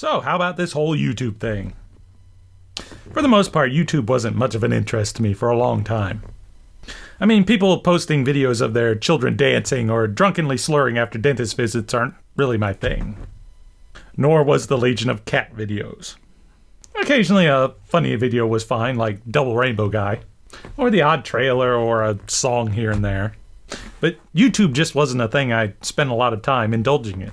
So, how about this whole YouTube thing? For the most part, YouTube wasn't much of an interest to me for a long time. I mean, people posting videos of their children dancing or drunkenly slurring after dentist visits aren't really my thing. Nor was the Legion of Cat videos. Occasionally a funny video was fine, like Double Rainbow Guy, or the odd trailer or a song here and there. But YouTube just wasn't a thing I spent a lot of time indulging in.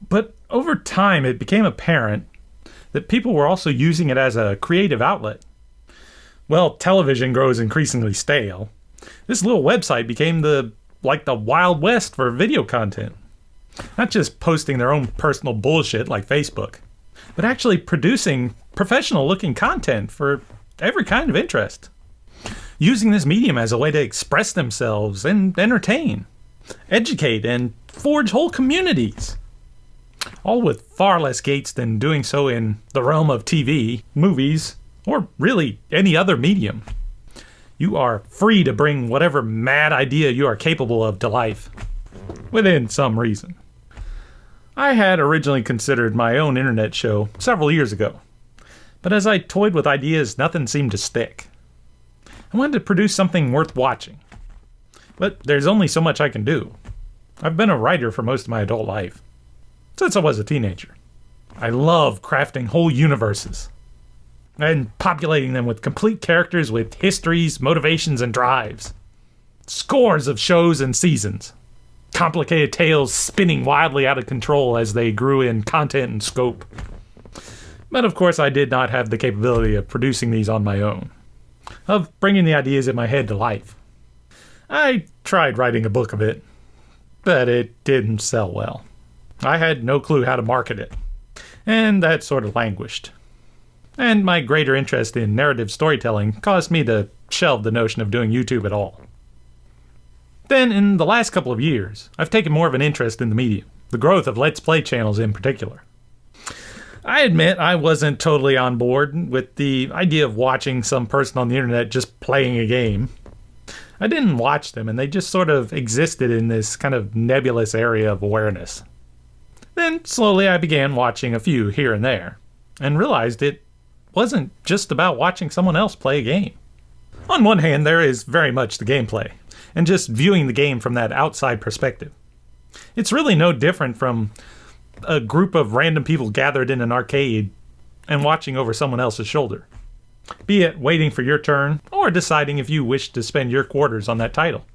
But over time, it became apparent that people were also using it as a creative outlet. Well, television grows increasingly stale. This little website became the Wild West for video content. Not just posting their own personal bullshit like Facebook, but actually producing professional-looking content for every kind of interest. Using this medium as a way to express themselves and entertain, educate, and forge whole communities. All with far less gates than doing so in the realm of TV, movies, or really any other medium. You are free to bring whatever mad idea you are capable of to life, within some reason. I had originally considered my own internet show several years ago, but as I toyed with ideas, nothing seemed to stick. I wanted to produce something worth watching, but there's only so much I can do. I've been a writer for most of my adult life, since I was a teenager. I love crafting whole universes and populating them with complete characters with histories, motivations, and drives. Scores of shows and seasons. Complicated tales spinning wildly out of control as they grew in content and scope. But of course, I did not have the capability of producing these on my own, of bringing the ideas in my head to life. I tried writing a book of it, but it didn't sell well. I had no clue how to market it, and that sort of languished. And my greater interest in narrative storytelling caused me to shelve the notion of doing YouTube at all. Then, in the last couple of years, I've taken more of an interest in the medium, the growth of Let's Play channels in particular. I admit I wasn't totally on board with the idea of watching some person on the internet just playing a game. I didn't watch them, and they just sort of existed in this kind of nebulous area of awareness. Then, slowly, I began watching a few here and there, and realized it wasn't just about watching someone else play a game. On one hand, there is very much the gameplay, and just viewing the game from that outside perspective. It's really no different from a group of random people gathered in an arcade and watching over someone else's shoulder. Be it waiting for your turn, or deciding if you wish to spend your quarters on that title,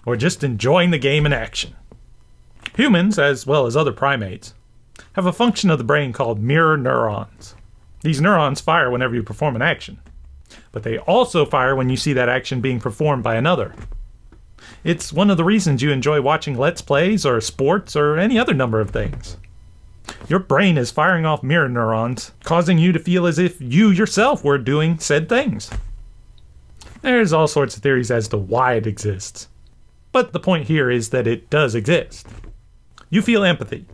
or just enjoying the game in action. Humans, as well as other primates, have a function of the brain called mirror neurons. These neurons fire whenever you perform an action, but they also fire when you see that action being performed by another. It's one of the reasons you enjoy watching Let's Plays or sports or any other number of things. Your brain is firing off mirror neurons, causing you to feel as if you yourself were doing said things. There's all sorts of theories as to why it exists, but the point here is that it does exist. You feel empathy,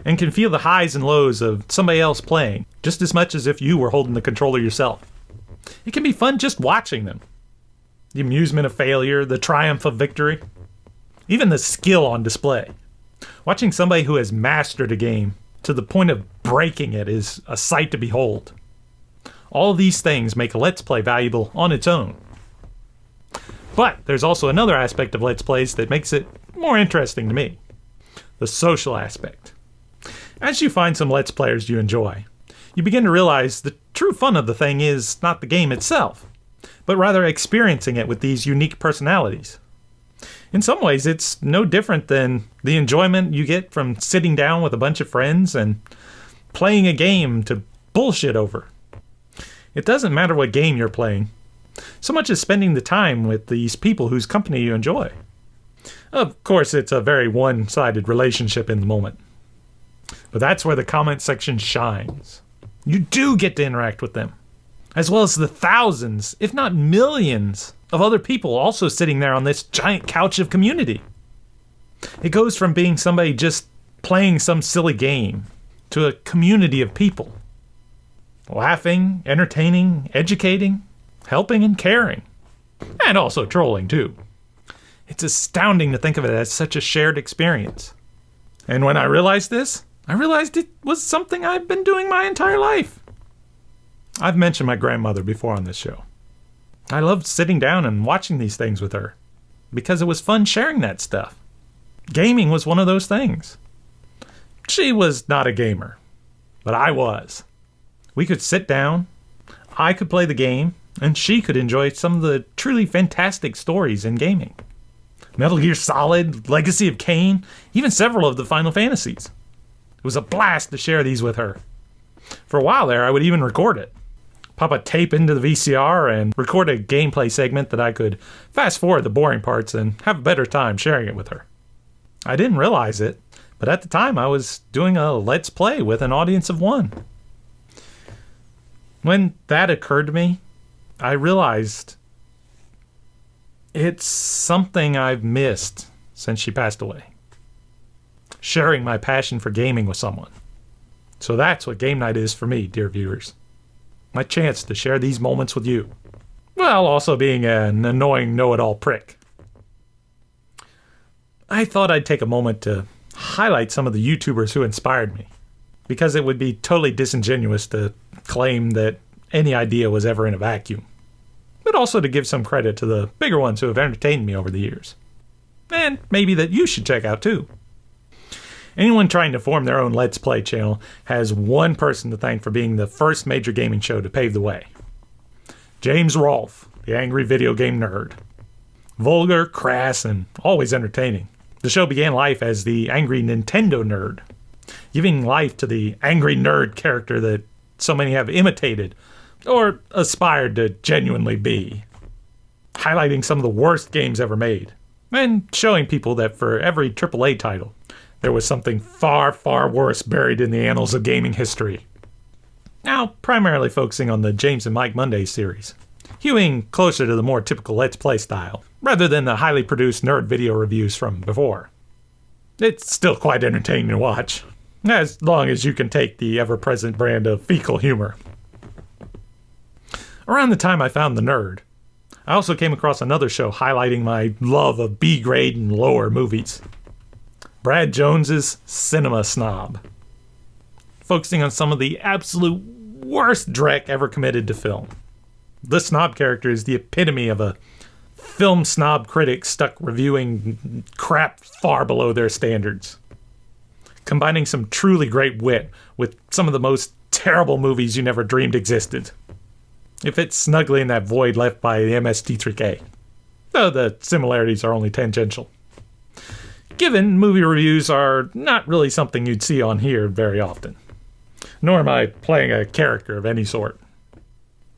and can feel the highs and lows of somebody else playing, just as much as if you were holding the controller yourself. It can be fun just watching them. The amusement of failure, the triumph of victory, even the skill on display. Watching somebody who has mastered a game to the point of breaking it is a sight to behold. All these things make a Let's Play valuable on its own. But there's also another aspect of Let's Plays that makes it more interesting to me. The social aspect. As you find some Let's Players you enjoy, you begin to realize the true fun of the thing is not the game itself, but rather experiencing it with these unique personalities. In some ways, it's no different than the enjoyment you get from sitting down with a bunch of friends and playing a game to bullshit over. It doesn't matter what game you're playing, so much as spending the time with these people whose company you enjoy. Of course, it's a very one-sided relationship in the moment. But that's where the comment section shines. You do get to interact with them, as well as the thousands, if not millions, of other people also sitting there on this giant couch of community. It goes from being somebody just playing some silly game to a community of people. Laughing, entertaining, educating, helping and caring. And also trolling too. It's astounding to think of it as such a shared experience. And when I realized this, I realized it was something I've been doing my entire life. I've mentioned my grandmother before on this show. I loved sitting down and watching these things with her because it was fun sharing that stuff. Gaming was one of those things. She was not a gamer, but I was. We could sit down, I could play the game, and she could enjoy some of the truly fantastic stories in gaming. Metal Gear Solid, Legacy of Kain, even several of the Final Fantasies. It was a blast to share these with her. For a while there, I would even record it. Pop a tape into the VCR and record a gameplay segment that I could fast forward the boring parts and have a better time sharing it with her. I didn't realize it, but at the time I was doing a Let's Play with an audience of one. When that occurred to me, I realized it's something I've missed since she passed away. Sharing my passion for gaming with someone. So that's what game night is for me, dear viewers. My chance to share these moments with you, while also being an annoying know-it-all prick. I thought I'd take a moment to highlight some of the YouTubers who inspired me, because it would be totally disingenuous to claim that any idea was ever in a vacuum, but also to give some credit to the bigger ones who have entertained me over the years, and maybe that you should check out too. Anyone trying to form their own Let's Play channel has one person to thank for being the first major gaming show to pave the way. James Rolfe, the angry video game nerd. Vulgar, crass, and always entertaining. The show began life as the angry Nintendo nerd, giving life to the angry nerd character that so many have imitated or aspired to genuinely be. Highlighting some of the worst games ever made, and showing people that for every AAA title, there was something far, far worse buried in the annals of gaming history. Now, primarily focusing on the James and Mike Monday series, hewing closer to the more typical Let's Play style, rather than the highly produced nerd video reviews from before. It's still quite entertaining to watch, as long as you can take the ever-present brand of fecal humor. Around the time I found The Nerd, I also came across another show highlighting my love of B-grade and lower movies. Brad Jones's CinemaSnob, focusing on some of the absolute worst dreck ever committed to film. The snob character is the epitome of a film snob critic stuck reviewing crap far below their standards, combining some truly great wit with some of the most terrible movies you never dreamed existed. It fits snugly in that void left by the MST3K, though the similarities are only tangential. Given movie reviews are not really something you'd see on here very often, nor am I playing a character of any sort.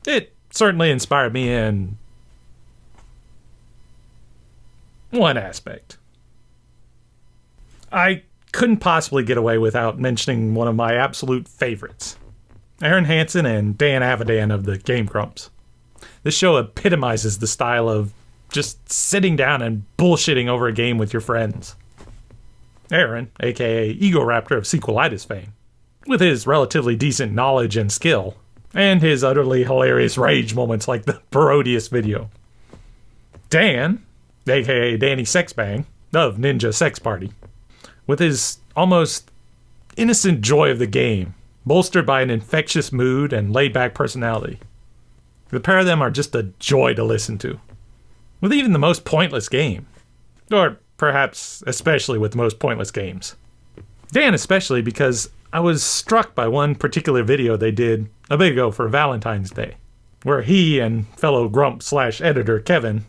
It certainly inspired me in one aspect. I couldn't possibly get away without mentioning one of my absolute favorites, Aaron Hansen and Dan Avidan of the GameGrumps. This show epitomizes the style of just sitting down and bullshitting over a game with your friends. Aaron, aka Ego Raptor of Sequelitis fame, with his relatively decent knowledge and skill, and his utterly hilarious rage moments like the parodious video. Dan, aka Danny Sexbang, of Ninja Sex Party, with his almost innocent joy of the game, bolstered by an infectious mood and laid-back personality. The pair of them are just a joy to listen to, with even the most pointless game. Or perhaps especially with the most pointless games. Dan especially because I was struck by one particular video they did a bit ago for Valentine's Day, where he and fellow Grump/editor Kevin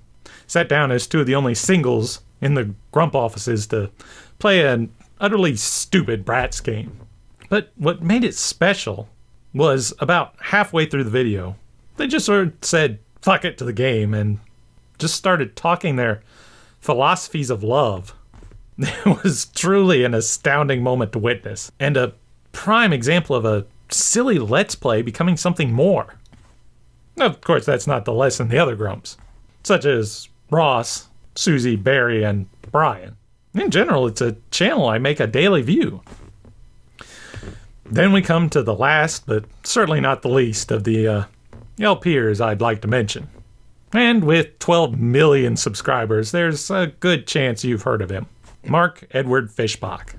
sat down as two of the only singles in the Grump offices to play an utterly stupid Bratz game. But what made it special was about halfway through the video, they just sort of said fuck it to the game and just started talking their philosophies of love. It was truly an astounding moment to witness, and a prime example of a silly Let's Play becoming something more. Of course, that's not the lesson the other Grumps, such as Ross, Susie, Barry, and Brian. In general, it's a channel I make a daily view. Then we come to the last, but certainly not the least, of the LPers I'd like to mention. And with 12 million subscribers, there's a good chance you've heard of him. Mark Edward Fishbach,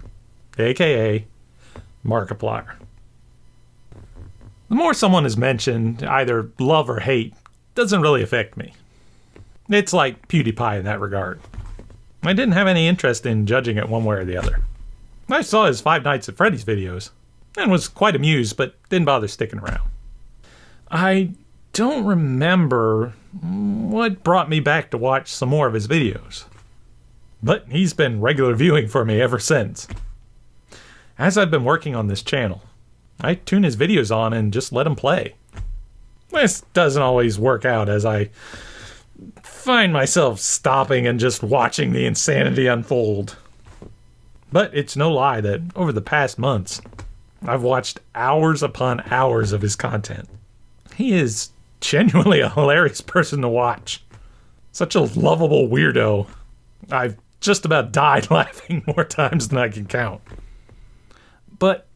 a.k.a. Markiplier. The more someone is mentioned, either love or hate, doesn't really affect me. It's like PewDiePie in that regard. I didn't have any interest in judging it one way or the other. I saw his Five Nights at Freddy's videos and was quite amused, but didn't bother sticking around. I don't remember what brought me back to watch some more of his videos, but he's been regular viewing for me ever since. As I've been working on this channel, I tune his videos on and just let him play. This doesn't always work out, as I find myself stopping and just watching the insanity unfold. But it's no lie that over the past months, I've watched hours upon hours of his content. He is genuinely a hilarious person to watch. Such a lovable weirdo. I've just about died laughing more times than I can count. But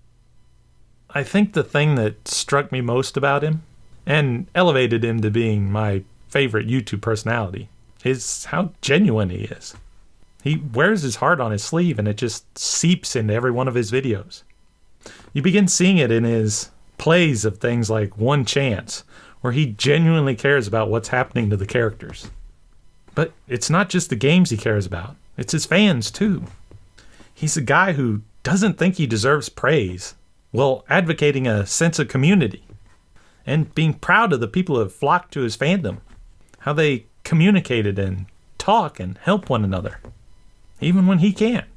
I think the thing that struck me most about him, and elevated him to being my favorite YouTube personality, is how genuine he is. He wears his heart on his sleeve and it just seeps into every one of his videos. You begin seeing it in his plays of things like One Chance, where he genuinely cares about what's happening to the characters. But it's not just the games he cares about, it's his fans too. He's a guy who doesn't think he deserves praise, while advocating a sense of community and being proud of the people who have flocked to his fandom, how they communicated and talk and help one another, even when he can't.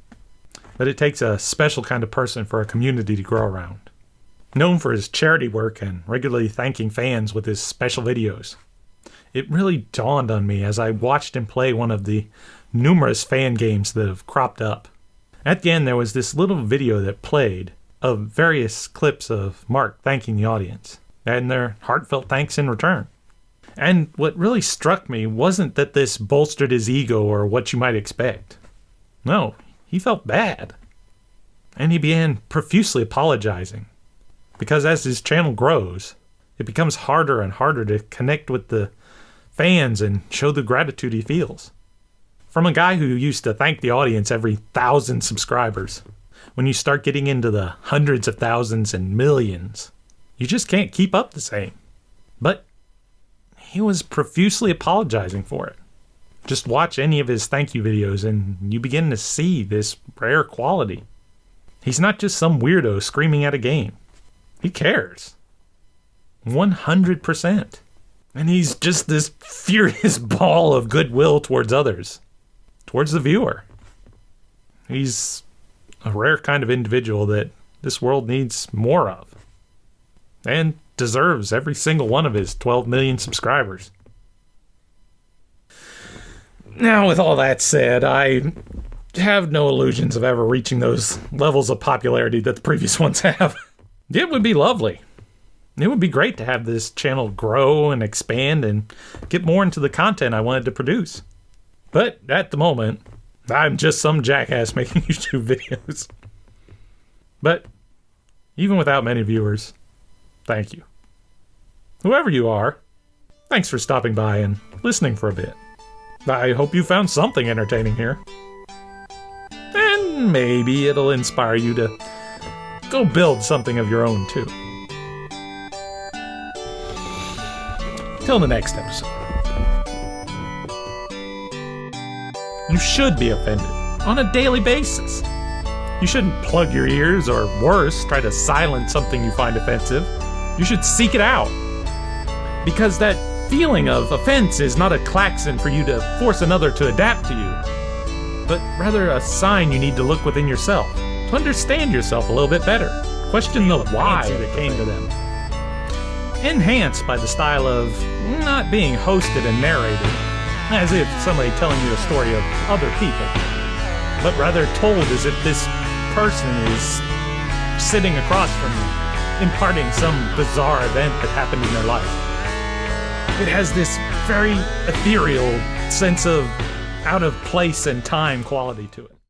But it takes a special kind of person for a community to grow around. Known for his charity work and regularly thanking fans with his special videos, it really dawned on me as I watched him play one of the numerous fan games that have cropped up. At the end, there was this little video that played of various clips of Mark thanking the audience and their heartfelt thanks in return. And what really struck me wasn't that this bolstered his ego or what you might expect. No, he felt bad. And he began profusely apologizing. Because as his channel grows, it becomes harder and harder to connect with the fans and show the gratitude he feels. From a guy who used to thank the audience every 1,000 subscribers, when you start getting into the hundreds of thousands and millions, you just can't keep up the same. But he was profusely apologizing for it. Just watch any of his thank you videos and you begin to see this rare quality. He's not just some weirdo screaming at a game. He cares. 100%. And he's just this furious ball of goodwill towards others. Towards the viewer. He's a rare kind of individual that this world needs more of. And deserves every single one of his 12 million subscribers. Now, with all that said, I have no illusions of ever reaching those levels of popularity that the previous ones have. It would be lovely. It would be great to have this channel grow and expand and get more into the content I wanted to produce. But at the moment, I'm just some jackass making YouTube videos. But even without many viewers, thank you. Whoever you are, thanks for stopping by and listening for a bit. I hope you found something entertaining here. And maybe it'll inspire you to go build something of your own too. Till the next episode. You should be offended on a daily basis. You shouldn't plug your ears or worse, try to silence something you find offensive. You should seek it out. Because that feeling of offense is not a klaxon for you to force another to adapt to you, but rather a sign you need to look within yourself, to understand yourself a little bit better. Question the why that came to them. Enhanced by the style of not being hosted and narrated, as if somebody telling you a story of other people, but rather told as if this person is sitting across from you, imparting some bizarre event that happened in their life. It has this very ethereal sense of out of place and time quality to it.